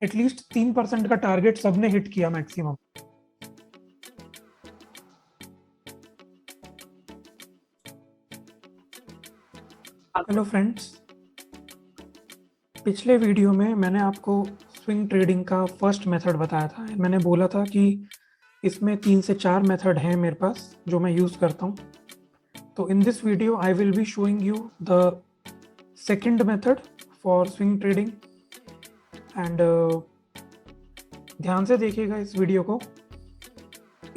At least 3% का target सबने hit किया मैक्सिमम। हेलो फ्रेंड्स, पिछले वीडियो में मैंने आपको स्विंग ट्रेडिंग का फर्स्ट मेथड बताया था। मैंने बोला था कि इसमें 3 से 4 मेथड हैं मेरे पास जो मैं यूज़ करता हूँ। तो in this video I will be showing you the second method for swing trading and ध्यान से देखिएगा इस वीडियो को।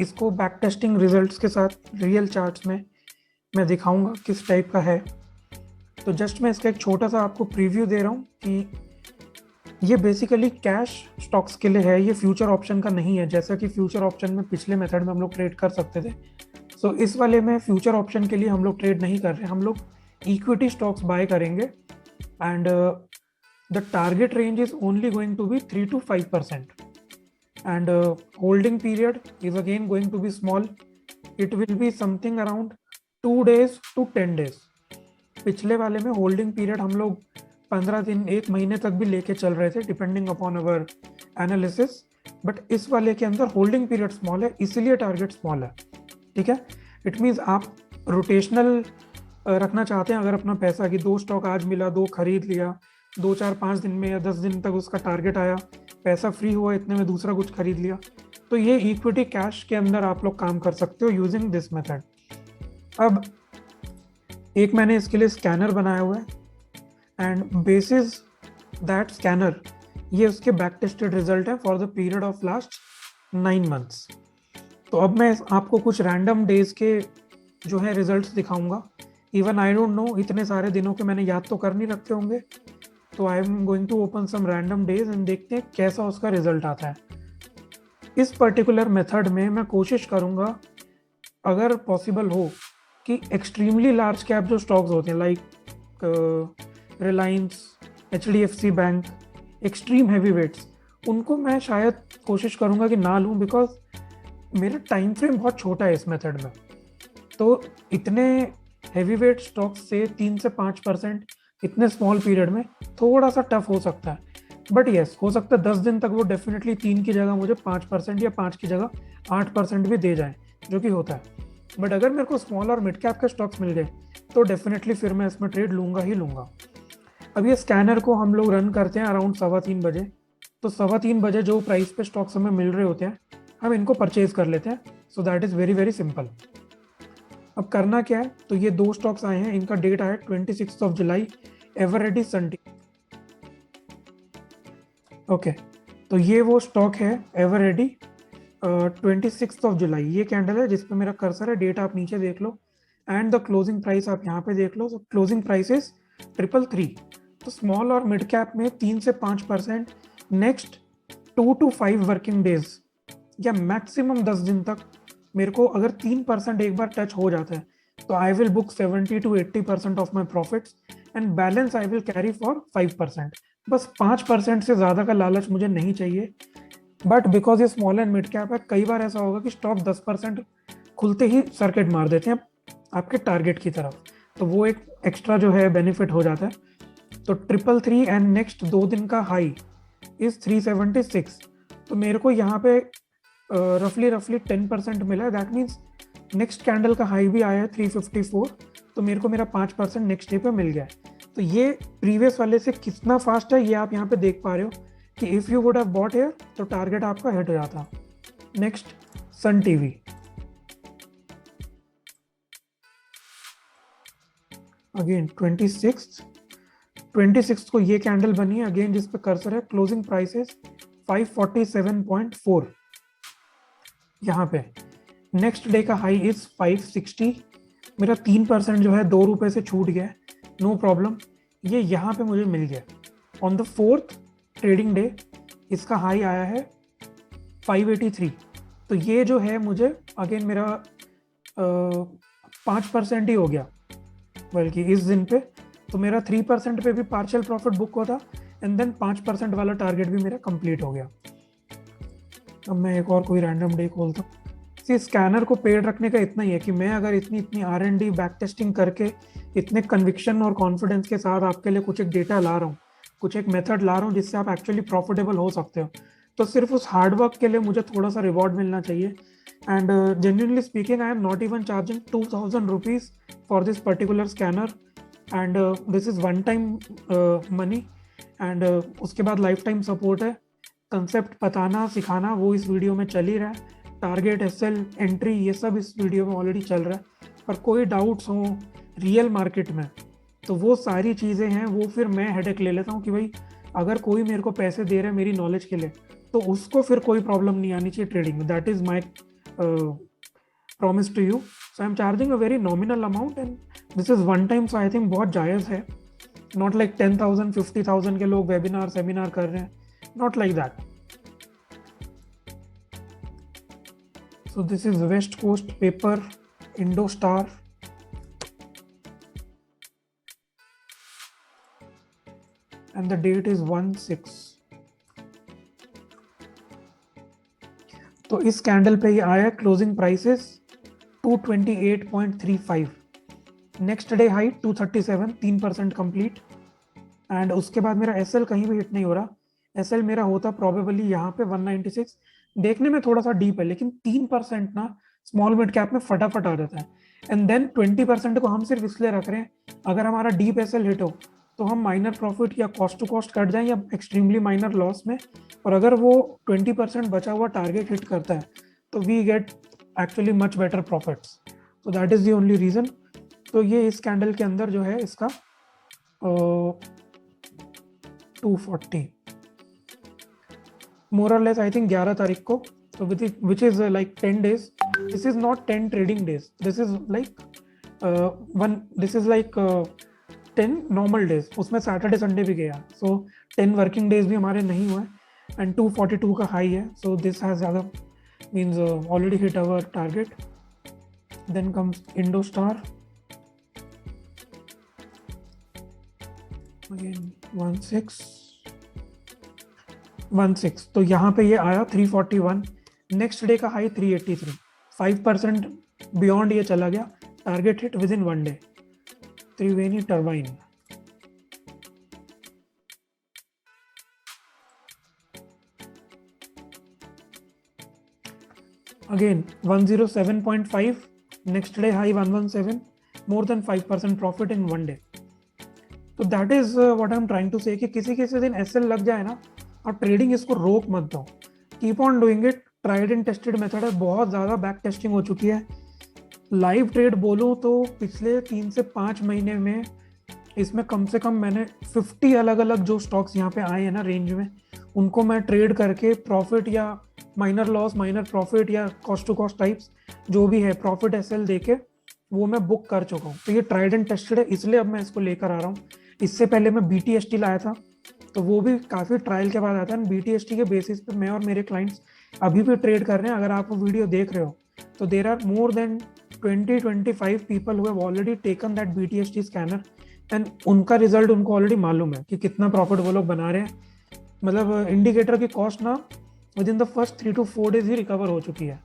इसको बैक टेस्टिंग रिजल्ट्स के साथ रियल चार्ट्स में मैं दिखाऊंगा किस टाइप का है। तो जस्ट मैं इसका एक छोटा सा आपको प्रीव्यू दे रहा हूँ कि ये बेसिकली कैश स्टॉक्स के लिए है, ये फ्यूचर ऑप्शन का नहीं है। जैसा कि फ्यूचर ऑप्शन में पिछले मेथड में हम लोग ट्रेड कर सकते थे, सो इस वाले में फ्यूचर ऑप्शन के लिए हम लोग ट्रेड नहीं कर रहे, हम लोग इक्विटी स्टॉक्स बाय करेंगे and the target range is only going to be 3 to 5% and holding period is again going to be small. It will be something around 2 days to 10 days. पिछले वाले में holding period हम लोग 15 दिन 1 महीने तक भी लेके चल रहे थे depending upon our analysis, but इस वाले के अंदर होल्डिंग पीरियड स्मॉल है, इसीलिए टारगेट स्मॉल है। ठीक है, इट मीन्स आप रोटेशनल रखना चाहते हैं अगर अपना पैसा कि 2 स्टॉक आज मिला, 2 खरीद लिया, 2 4 5 दिन में या 10 दिन तक उसका टारगेट आया, पैसा फ्री हुआ, इतने में दूसरा कुछ खरीद लिया। तो ये इक्विटी कैश के अंदर आप लोग काम कर सकते हो यूजिंग दिस मेथड। अब एक मैंने इसके लिए स्कैनर बनाया हुआ है एंड बेसिस दैट स्कैनर ये उसके बैक टेस्टेड रिजल्ट है for the period of last 9 months. तो अब मैं आपको कुछ रैंडम डेज के जो है रिजल्ट्स दिखाऊंगा। इवन आई डोंट नो, इतने सारे दिनों के मैंने याद तो कर नहीं रखे होंगे, तो I am going to open some random days and देखते हैं कैसा उसका रिजल्ट आता है। इस पर्टिकुलर मेथड में मैं कोशिश करूंगा अगर पॉसिबल हो कि एक्सट्रीमली लार्ज कैप जो स्टॉक्स होते हैं like Reliance, HDFC bank, extreme heavy weights, उनको मैं शायद कोशिश करूंगा कि ना लूं, बिकॉज मेरा टाइम फ्रेम बहुत छोटा है इस मेथड में। तो इतने हैवी वेट स्टॉक्स से 3 से 5% इतने स्मॉल पीरियड में थोड़ा सा टफ हो सकता है, बट यस हो सकता है 10 दिन तक वो डेफिनेटली 3 की जगह मुझे 5% या 5 की जगह 8% भी दे जाए, जो कि होता है। बट अगर मेरे को स्मॉल और मिड कैप के स्टॉक्स मिल गए तो डेफिनेटली फिर मैं इसमें ट्रेड लूंगा ही लूंगा। अब ये स्कैनर को हम लोग रन करते हैं अराउंड 3:15 बजे। तो 3:15 बजे जो प्राइस पे स्टॉक्स हमें मिल रहे होते हैं हम इनको परचेज कर लेते हैं। So that is very very simple. अब करना क्या है, तो ये 2 स्टॉक्स आए हैं, इनका डेट आया 26 जुलाई, एवररेडी सन। ओके, तो ये वो स्टॉक है एवररेडी 26 जुलाई। ये कैंडल है जिस पे मेरा कर्सर है, डेट आप नीचे देख लो एंड द क्लोजिंग प्राइस आप यहाँ पे देख लो। Closing price is 333। तो स्मॉल और मिड कैप में 3 से 5% नेक्स्ट 2 to 5 वर्किंग डेज या मैक्सिमम 10 दिन तक मेरे को अगर 3% एक बार टच हो जाता है तो I will book 70 to 80% of my profits and balance I will carry for 5%। बस 5% से ज़्यादा का लालच मुझे नहीं चाहिए। बट बिकॉज ये स्मॉल एंड मिड कैप है, कई बार ऐसा होगा कि स्टॉक 10% खुलते ही सर्किट मार देते हैं आपके टारगेट की तरफ, तो वो एक एक्स्ट्रा जो है बेनिफिट हो जाता है। तो 333 एंड नेक्स्ट 2 दिन का हाई इज 376। तो मेरे को यहाँ पे रफली 10% मिला है। दैट मीन्स नेक्स्ट कैंडल का हाई भी आया है 354, तो मेरे को मेरा 5% नेक्स्ट डे पे मिल गया है। तो ये प्रीवियस वाले से कितना फास्ट है ये आप यहाँ पे देख पा रहे हो कि if you would have bought here तो टारगेट आपका हिट हो जाता। नेक्स्ट सन टीवी, अगेन 26 को ये कैंडल बनी है अगेन जिस पे कर्सर है। क्लोजिंग प्राइसेस 547.4 यहाँ पे। नेक्स्ट डे का हाई इज 560। मेरा 3% जो है 2 रुपए से छूट गया, नो प्रॉब्लम, ये यहाँ पे मुझे मिल गया। On the 4th trading day इसका हाई आया है 583। तो ये जो है मुझे अगेन मेरा 5% ही हो गया बल्कि इस दिन पे। तो मेरा 3% पे भी पार्शियल प्रॉफिट बुक होता एंड देन 5% वाला टारगेट भी मेरा कंप्लीट हो गया। अब मैं एक और कोई रैंडम डे खोलता हूँ। स्कैनर को पेड रखने का इतना ही है कि मैं अगर इतनी R&D बैक टेस्टिंग करके इतने कन्विक्शन और कॉन्फिडेंस के साथ आपके लिए कुछ एक डेटा ला रहा हूँ कुछ एक मेथड ला रहा हूँ जिससे आप एक्चुअली प्रॉफिटेबल हो सकते हो। तो सिर्फ उस हार्डवर्क के लिए मुझे थोड़ा सा रिवॉर्ड मिलना चाहिए। And genuinely speaking I am not even charging 2000 rupees for this particular scanner, and this is one time money, and उसके बाद लाइफ टाइम सपोर्ट है। कंसेप्ट बताना सिखाना वो इस वीडियो में चल ही रहा है, टारगेट एसएल एंट्री ये सब इस वीडियो में ऑलरेडी चल रहा है। पर कोई डाउट्स हो रियल मार्केट में तो वो सारी चीज़ें हैं, वो फिर मैं हेडेक ले लेता हूँ कि भाई अगर कोई मेरे को पैसे दे रहा है मेरी नॉलेज के लिए तो उसको फिर कोई प्रॉब्लम नहीं आनी चाहिए ट्रेडिंग में। That is my promise to you. So I am charging a very nominal amount and this is one time, so I think बहुत जायज़ है। नॉट लाइक 10,000 50,000 के लोग वेबिनार सेमिनार कर रहे हैं, not like that. So this is West Coast Paper, Indostar, and the date is 1/6। तो इस कैंडल पे ये आया, closing prices 228.35, next day high 237, 3% complete. And उसके बाद मेरा एसएल कहीं भी हिट नहीं हो रहा। एसएल मेरा होता प्रोबेबली यहाँ पे 196, देखने में थोड़ा सा डीप है लेकिन 3% ना स्मॉल मिड कैप में फटाफट आ जाता है। एंड देन 20% को हम सिर्फ इसलिए रख रहे हैं अगर हमारा डीप एसएल हिट हो तो हम माइनर प्रॉफिट या कॉस्ट टू कॉस्ट कट जाए या एक्सट्रीमली माइनर लॉस में, और अगर वो 20% बचा हुआ टारगेट हिट करता है तो we get actually much better profits. तो that is the only reason. तो ये इस कैंडल के अंदर जो है इसका 240 मोर और लेस आई थिंक 11 तारीख को, तो which is like 10 days। This is not 10 trading days, this is like this is like 10 normal days, उसमें सैटरडे संडे भी गया, सो 10 वर्किंग डेज भी हमारे नहीं हुए। एंड 242 का हाई है, सो दिस हैज ज़्यादा means already hit our target. Then comes IndoStar, again 16 तो यहाँ पे ये आया 341, नेक्स्ट डे का हाई 383, 5% बियॉन्ड ये चला गया, target hit within 1 day। Triveni turbine, again 107.5, next day high 117, more than 5% profit in 1 day। तो that is what I am trying to say कि किसी किसी दिन एसएल लग जाए ना, और ट्रेडिंग इसको रोक मत दो, keep on doing it. Tried and tested method है, बहुत ज़्यादा बैक टेस्टिंग हो चुकी है। लाइव ट्रेड बोलूँ तो पिछले 3 से 5 महीने में इसमें कम से कम मैंने 50 अलग अलग जो स्टॉक्स यहाँ पे आए हैं ना रेंज में, उनको मैं ट्रेड करके प्रॉफिट या माइनर लॉस माइनर प्रॉफिट या कॉस्ट टू कॉस्ट टाइप्स जो भी है प्रॉफिट एसएल देके वो मैं बुक कर चुका हूँ। तो ये ट्राइड एंड टेस्टेड है, इसलिए अब मैं इसको लेकर आ रहा हूँ। इससे पहले मैं बीटीएसटी लाया था तो वो भी काफ़ी ट्रायल के बाद आता है। बीटीएसटी के बेसिस पे मैं और मेरे क्लाइंट्स अभी भी ट्रेड कर रहे हैं। अगर आप वो वीडियो देख रहे हो तो there are more than 20-25 people who have already taken that BTST scanner, and उनका रिजल्ट उनको ऑलरेडी मालूम है कि कितना प्रॉफिट वो लोग बना रहे हैं। मतलब इंडिकेटर की कॉस्ट ना within the first 3 to 4 days ही रिकवर हो चुकी है।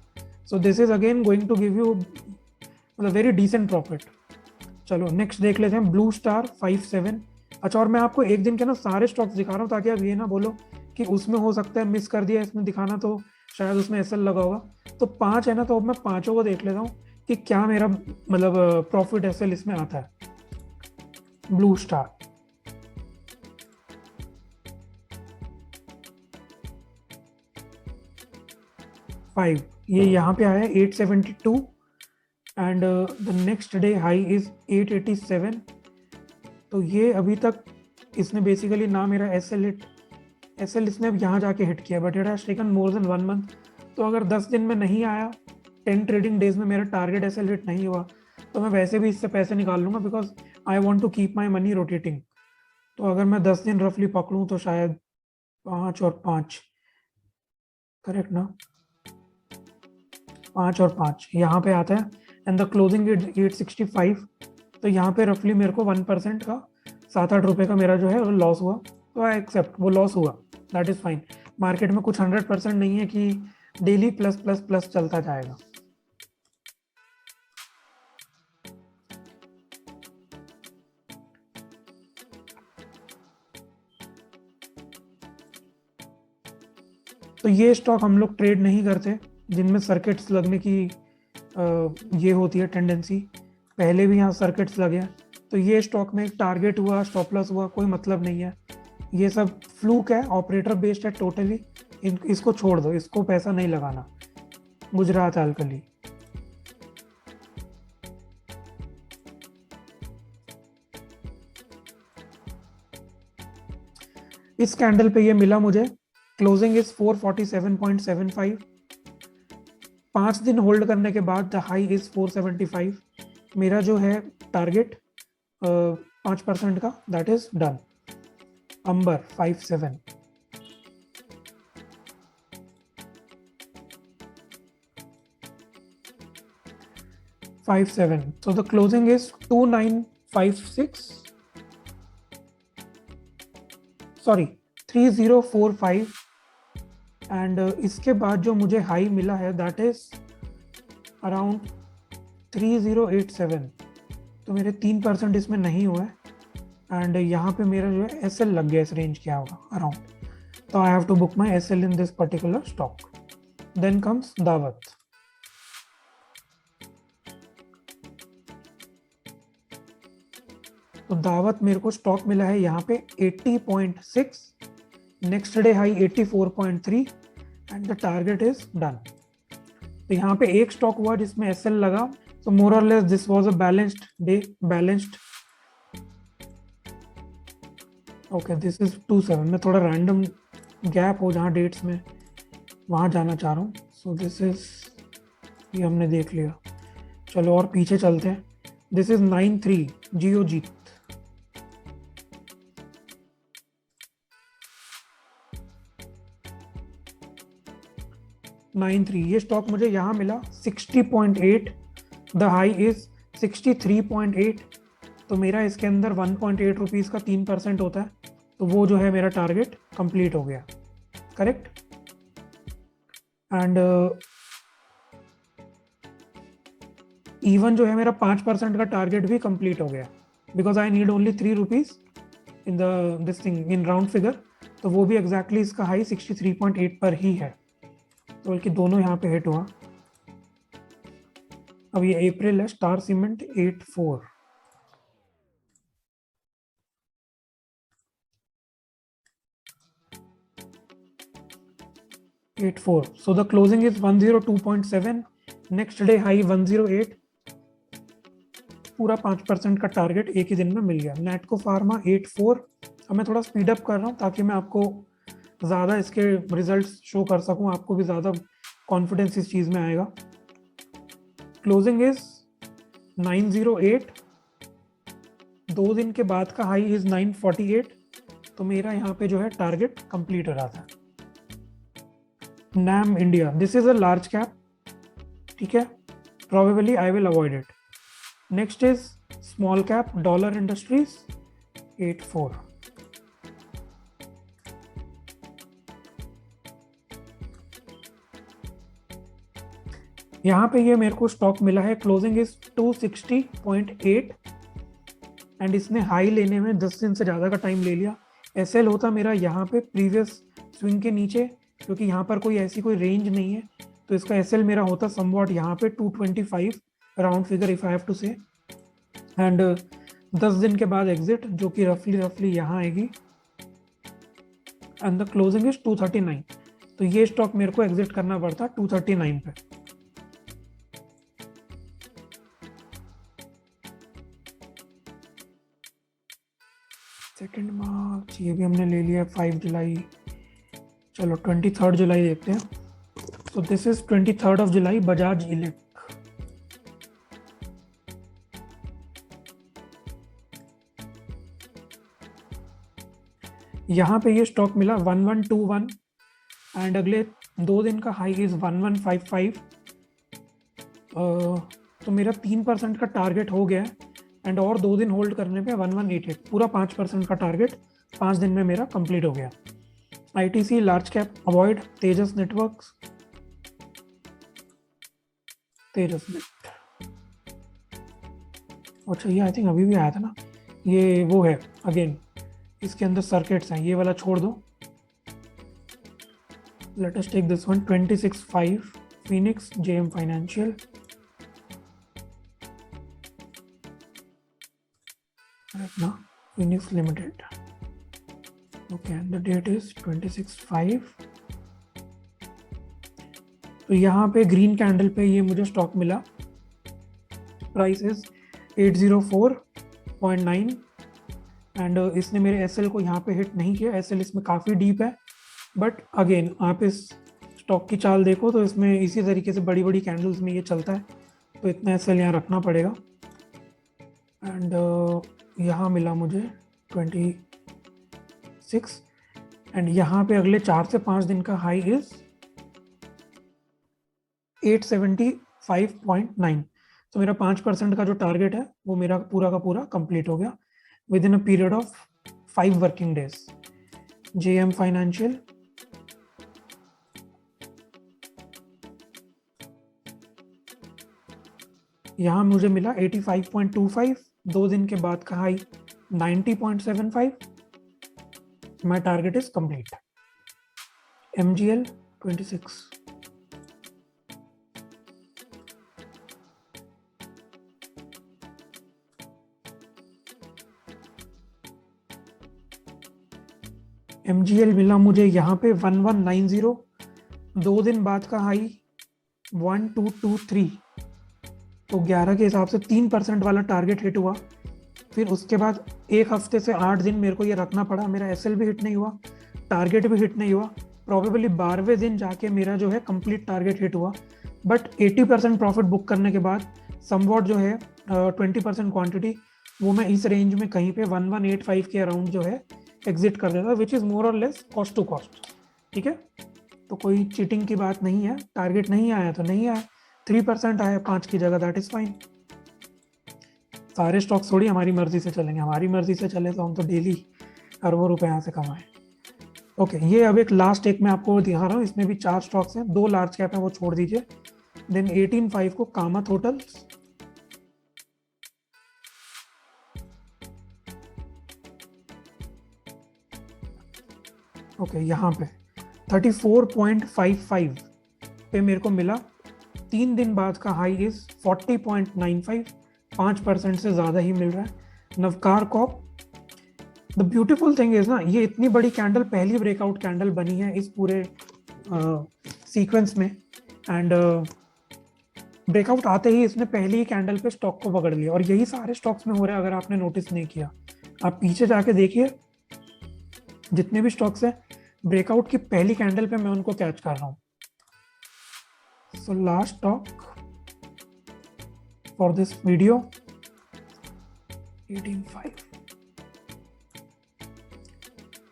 So this is again going to give you मतलब वेरी डिसेंट प्रॉफिट। चलो नेक्स्ट देख लेते हैं, ब्लू स्टार 57। अच्छा, और मैं आपको एक दिन के ना सारे स्टॉक्स दिखा रहा हूँ ताकि आप ये ना बोलो कि उसमें हो सकता है मिस कर दिया इसमें दिखाना, तो शायद उसमें एसएल लगा होगा। तो 5 है ना, तो अब मैं 5 को देख लेता हूँ कि क्या मेरा मतलब प्रॉफिट एसएल इसमें आता है। ब्लू स्टार, फाइव, ये यहाँ पे आया 872 and the next day high is 887। तो ये अभी तक इसने बेसिकली ना मेरा एसएल इसने अब यहाँ जाके हिट किया, but it has taken more than 1 month। तो अगर 10 दिन में नहीं आया, 10 ट्रेडिंग डेज में मेरा टारगेट एसएल हिट नहीं हुआ, तो मैं वैसे भी इससे पैसे निकाल लूँगा because I want to keep my money rotating. तो अगर मैं 10 दिन रफली पकड़ूँ तो शायद 5 और 5, करेक्ट ना, 5 और 5 यहाँ पे आता है एंड द क्लोजिंग 865। तो यहाँ पे रफली मेरे को 1% का 7-8 रुपये का मेरा जो है लॉस हुआ। तो आई एक्सेप्ट वो लॉस हुआ, दैट इज फाइन। मार्केट में कुछ 100% नहीं है कि डेली प्लस प्लस प्लस चलता जाएगा। तो ये स्टॉक हम लोग ट्रेड नहीं करते जिनमें सर्किट्स लगने की ये होती है टेंडेंसी। पहले भी यहाँ सर्किट्स लगे हैं, तो ये स्टॉक में टारगेट हुआ, स्टॉप लॉस हुआ, कोई मतलब नहीं है। ये सब फ्लूक है, ऑपरेटर बेस्ड है टोटली। इसको छोड़ दो, इसको पैसा नहीं लगाना। गुजरात अल्कली। इस कैंडल पे ये मिला मुझे, क्लोजिंग इज 447.75। 5 दिन होल्ड करने के बाद द हाई इज 475। मेरा जो है टारगेट 5% का, that is done. Amber 57। So the closing is 2956, sorry 3045। And इसके बाद जो मुझे हाई मिला है दैट इज अराउंड 3087। तो मेरे 3% इसमें नहीं हुआ है। एंड यहाँ पे मेरा जो है एस एल लग गया, इस रेंज क्या होगा अराउंड। तो I have to book my S L in this particular stock. Then comes Daawat. तो दावत मेरे को स्टॉक मिला है यहाँ पे 80.6, next day high 84.3 and the target is done. तो यहाँ पे एक स्टॉक हुआ जिसमें एसएल लगा। So more or less this was a balanced day, balanced. Okay, this is 27। मैं थोड़ा रैंडम गैप हो जहाँ डेट्स में वहाँ जाना चाह रहा हूँ। So this is, ये हमने देख लिया। चलो और पीछे चलते हैं। This is 93 Geojit. 93 ये स्टॉक मुझे यहाँ मिला 60.8, द हाई इज 63.8। तो मेरा इसके अंदर 1.8 रुपीज़ का 3% होता है, तो वो जो है मेरा टारगेट कंप्लीट हो गया। करेक्ट। एंड इवन जो है मेरा 5% का टारगेट भी कंप्लीट हो गया, because I need only 3 rupees in this thing in round figure. तो वो भी एग्जैक्टली इसका हाई 63.8 पर ही है, तो बल्कि दोनों यहाँ पे हिट हुआ। अब ये अप्रैल है, star cement 84। So the closing is 102.7, next day high 108। पूरा 5% का टारगेट एक ही दिन में मिल गया। नेटको फार्मा 84। अब मैं थोड़ा स्पीड अप कर रहा हूँ ताकि मैं आपको ज़्यादा इसके रिजल्ट्स शो कर सकूँ, आपको भी ज़्यादा कॉन्फिडेंस इस चीज़ में आएगा। Closing is 908। 2 दिन के बाद का हाई इज 948। तो मेरा यहाँ पे जो है टारगेट कंप्लीट हो रहा था। NAM India, this is a large cap, ठीक है, probably I will avoid it. Next is small cap Dollar Industries 84। यहाँ पे ये मेरे को स्टॉक मिला है, क्लोजिंग इज 260.8 एंड इसने हाई लेने में 10 दिन से ज़्यादा का टाइम ले लिया। एसएल होता मेरा यहाँ पे प्रीवियस स्विंग के नीचे, क्योंकि यहाँ पर कोई ऐसी कोई रेंज नहीं है, तो इसका एसएल मेरा होता समवॉट यहाँ पे 225 round figure if I have to say. And 10 दिन के बाद एग्जिट, जो कि रफली यहाँ आएगी। And the closing is 239। तो ये स्टॉक मेरे को एग्जिट करना पड़ता 239 पे। सेकेंड मार्च ये भी हमने ले लिया 5 जुलाई। चलो 23 जुलाई देखते हैं। तो this is 23 July Bajaj elect. यहाँ पे ये स्टॉक मिला 1121 एंड अगले 2 दिन का हाई इज 1155। तो मेरा 3% का टारगेट हो गया एंड और 2 दिन होल्ड करने पे 1188, पूरा 5% का टारगेट 5 दिन में मेरा कंप्लीट हो गया। आईटीसी लार्ज कैप अवॉइड, तेजस नेटवर्क्स, तेजस नेट। अच्छा ये आई थिंक अभी भी आया था ना, ये वो है अगेन, इसके अंदर सर्किट्स हैं, ये वाला छोड़ दो। Let us take this one, 26.5 Phoenix JM Financial. Right now, Phoenix Limited. Okay, the date is 26/5. तो यहाँ पे ग्रीन कैंडल पे ये मुझे स्टॉक मिला. प्राइस इज 804.9 एंड इसने मेरे एसएल को यहाँ पे हिट नहीं किया. एसएल इसमें काफ़ी डीप है, बट अगेन आप इस स्टॉक की चाल देखो तो इसमें इसी तरीके से बड़ी बड़ी कैंडल्स में ये चलता है, तो इतना एसएल यहाँ रखना पड़ेगा. एंड यहाँ मिला मुझे 26 एंड यहाँ पे अगले 4 से 5 दिन का हाई इज 875.9. तो मेरा 5% का जो टारगेट है वो मेरा पूरा का पूरा कंप्लीट हो गया with in a period of 5 working days. JM financial, यहाँ मुझे मिला 85.25. 2 दिन के बाद का high 90.75. My target is complete. MGL 26. MGL मिला मुझे यहाँ पे 1190. 2 दिन बाद का हाई 1223. तो 11 के हिसाब से 3% वाला टारगेट हिट हुआ. फिर उसके बाद 1 हफ्ते से 8 दिन मेरे को ये रखना पड़ा. मेरा एसएल भी हिट नहीं हुआ, टारगेट भी हिट नहीं हुआ. प्रोबेबली 12वें दिन जाके मेरा जो है कंप्लीट टारगेट हिट हुआ. बट 80% प्रॉफिट बुक करने के बाद समवॉट जो है 20% क्वांटिटी वो मैं इस रेंज में कहीं पे 1185 के अराउंड जो है एग्जिट कर देता, विच इज़ मोर और लेस कॉस्ट टू कॉस्ट. ठीक है, तो कोई चीटिंग की बात नहीं है. टारगेट नहीं आया तो नहीं आया, 3% आया 5 की जगह, दैट इज फाइन. सारे स्टॉक्स थोड़ी हमारी मर्जी से चलेंगे. हमारी मर्जी से चले तो हम तो डेली अरबों रुपए यहाँ से कमाएं. ओके, ये अब एक लास्ट एक मैं आपको दिखा रहा हूँ. इसमें भी 4 स्टॉक्स हैं, 2 लार्ज कैप हैं, वो छोड़ दीजिए. देन 18.5 को कामत होटल्स, ओके यहाँ पे 34.55 पे मेरे को मिला. 3 दिन बाद का हाई इज 40.95. 5% से ज़्यादा ही मिल रहा है. Navkar Corp, the beautiful thing is ना, ये इतनी बड़ी कैंडल पहली ब्रेकआउट कैंडल बनी है इस पूरे सीक्वेंस में. एंड ब्रेकआउट आते ही इसने पहली ही कैंडल पे स्टॉक को पकड़ लिया. और यही सारे स्टॉक्स में हो रहा है. अगर आपने नोटिस नहीं किया, आप पीछे जाके देखिए, जितने भी स्टॉक्स हैं ब्रेकआउट की पहली कैंडल पे मैं उनको कैच कर रहा हूँ. So last stock for this video 18.5.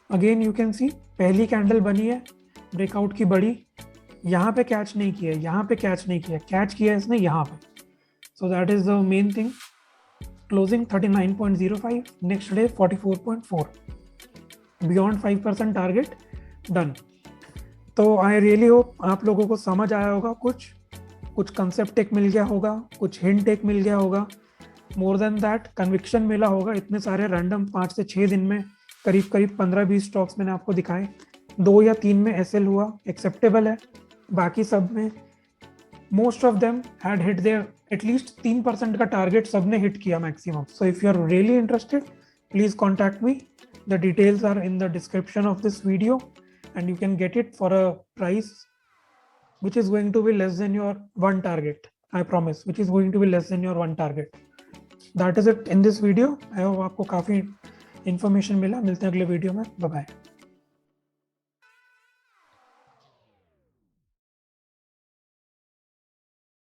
Again you can see, पहली कैंडल बनी है ब्रेकआउट की बड़ी, यहाँ पे कैच नहीं किया, यहाँ पे कैच नहीं किया, कैच किया इसने यहाँ पे. So that is the main thing. Closing 39.05, next day 44.4, beyond 5% target, done. तो आई रियली होप आप लोगों को समझ आया होगा. कुछ कंसेप्ट एक मिल गया होगा, कुछ हिंट एक मिल गया होगा. मोर देन दैट कन्विक्शन मिला होगा. इतने सारे रैंडम 5 से 6 दिन में करीब 15-20 स्टॉक्स मैंने आपको दिखाए. 2 या 3 में एसएल हुआ, एक्सेप्टेबल है. बाकी सब में most of them had hit their at least 3% का टारगेट सबने हिट किया maximum. So if you are really interested, please contact me. The details are in the description of this video and you can get it for a price which is going to be less than your one target. I promise, which is going to be less than your one target. That is it in this video. I hope आपको काफी information मिला. मिलते हैं अगले video में. Bye bye.